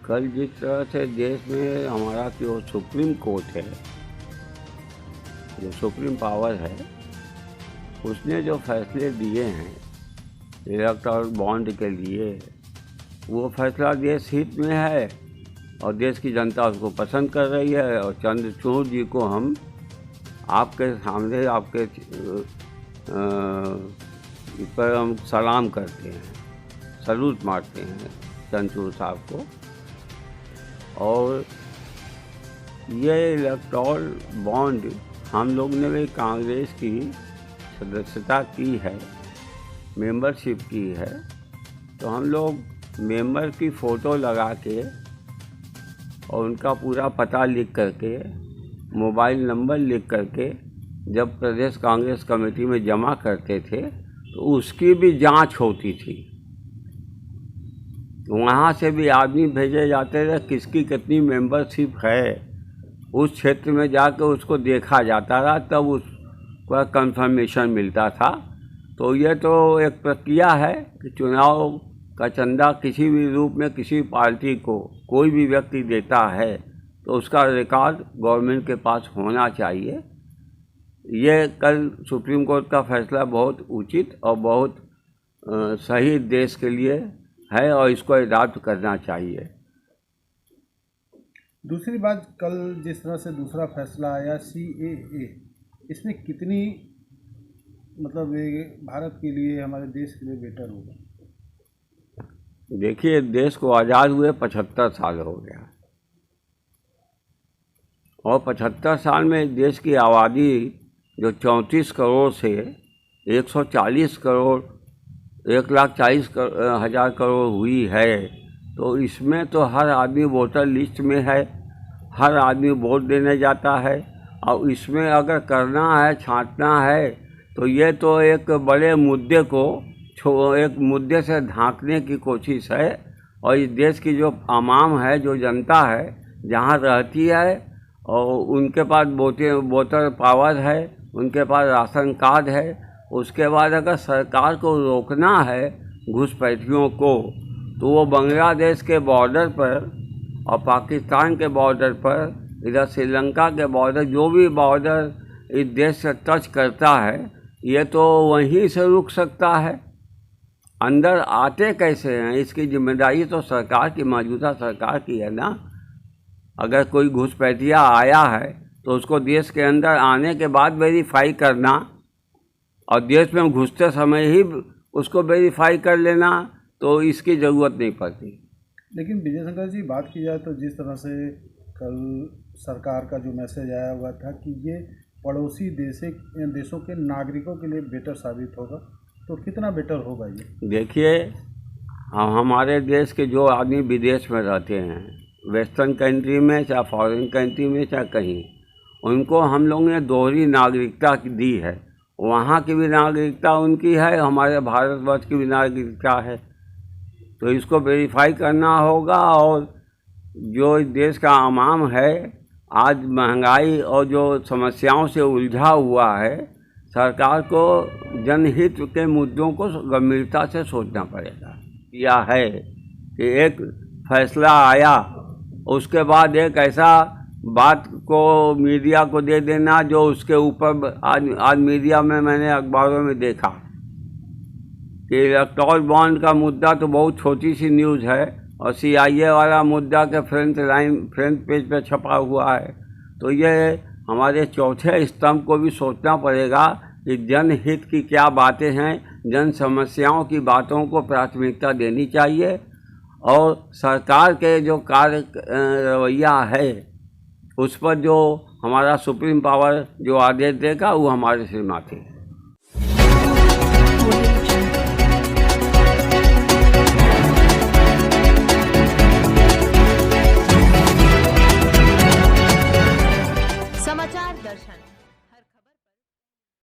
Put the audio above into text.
कल जिस तरह से देश में हमारा जो सुप्रीम कोर्ट है, जो सुप्रीम पावर है, उसने जो फैसले दिए हैं इलेक्टोरल बॉन्ड के लिए, वो फैसला देश हित में है और देश की जनता उसको पसंद कर रही है। और चंद्रचूड़ जी को हम आपके सामने आपके इस पर हम सलाम करते हैं, सलूट मारते हैं चंद्रचूड़ साहब को। और ये इलेक्टोरल बॉन्ड हम लोग ने भी कांग्रेस की सदस्यता की है, मेंबरशिप की है, तो हम लोग मेंबर की फ़ोटो लगा के और उनका पूरा पता लिख करके, मोबाइल नंबर लिख करके जब प्रदेश कांग्रेस कमेटी में जमा करते थे तो उसकी भी जांच होती थी। वहाँ से भी आदमी भेजे जाते थे किसकी कितनी मेंबरशिप है, उस क्षेत्र में जाकर उसको देखा जाता था, तब उसका कंफर्मेशन मिलता था। तो ये तो एक प्रक्रिया है कि चुनाव का चंदा किसी भी रूप में किसी पार्टी को कोई भी व्यक्ति देता है तो उसका रिकॉर्ड गवर्नमेंट के पास होना चाहिए। ये कल सुप्रीम कोर्ट का फैसला बहुत उचित और बहुत सही देश के लिए है और इसको अडॉप्ट करना चाहिए। दूसरी बात, कल जिस तरह से दूसरा फैसला आया CAA, इसमें कितनी मतलब ये भारत के लिए, हमारे देश के लिए बेटर होगा? देखिए, देश को आज़ाद हुए 75 साल हो गया और 75 साल में देश की आबादी जो 34 करोड़ से 140 करोड़ 1,40,000 करोड़ हुई है, तो इसमें तो हर आदमी वोटर लिस्ट में है, हर आदमी वोट देने जाता है। और इसमें अगर करना है, छांटना है, तो ये तो एक बड़े मुद्दे को एक मुद्दे से ढांकने की कोशिश है। और इस देश की जो आवाम है, जो जनता है, जहाँ रहती है और उनके पास वोटर पावर है, उनके पास राशन कार्ड है, उसके बाद अगर सरकार को रोकना है घुसपैठियों को, तो वो बांग्लादेश के बॉर्डर पर और पाकिस्तान के बॉर्डर पर, इधर श्रीलंका के बॉर्डर, जो भी बॉर्डर इस देश से टच करता है, ये तो वहीं से रुक सकता है। अंदर आते कैसे हैं, इसकी जिम्मेदारी तो सरकार की, मौजूदा सरकार की है ना। अगर कोई घुसपैठिया आया है तो उसको देश के अंदर आने के बाद वेरीफाई करना और देश में घुसते समय ही उसको वेरीफाई कर लेना, तो इसकी ज़रूरत नहीं पड़ती। लेकिन विजय शंकर जी, बात की जाए तो जिस तरह से कल सरकार का जो मैसेज आया हुआ था कि ये पड़ोसी देशों के नागरिकों के लिए बेटर साबित होगा, तो कितना बेटर होगा ये? देखिए, हमारे देश के जो आदमी विदेश में रहते हैं, वेस्टर्न कंट्री में, चाहे फॉरेन कंट्री में, चाहे कहीं, उनको हम लोग ने दोहरी नागरिकता दी है। वहाँ की भी नागरिकता उनकी है, हमारे भारतवर्ष की भी नागरिकता है। तो इसको वेरीफाई करना होगा। और जो इस देश का आवाम है, आज महंगाई और जो समस्याओं से उलझा हुआ है, सरकार को जनहित के मुद्दों को गंभीरता से सोचना पड़ेगा। यह है कि एक फैसला आया, उसके बाद एक ऐसा बात को मीडिया को दे देना जो उसके ऊपर आज मीडिया में, मैंने अखबारों में देखा कि इलेक्टोरल बॉन्ड का मुद्दा तो बहुत छोटी सी न्यूज़ है और CIA वाला मुद्दा के फ्रंट पेज पे छपा हुआ है। तो ये हमारे चौथे स्तंभ को भी सोचना पड़ेगा कि जनहित की क्या बातें हैं, जन समस्याओं की बातों को प्राथमिकता देनी चाहिए। और सरकार के जो कार्य रवैया है, उस पर जो हमारा सुप्रीम पावर जो आदेश देगा, वो हमारे सिर माथे है।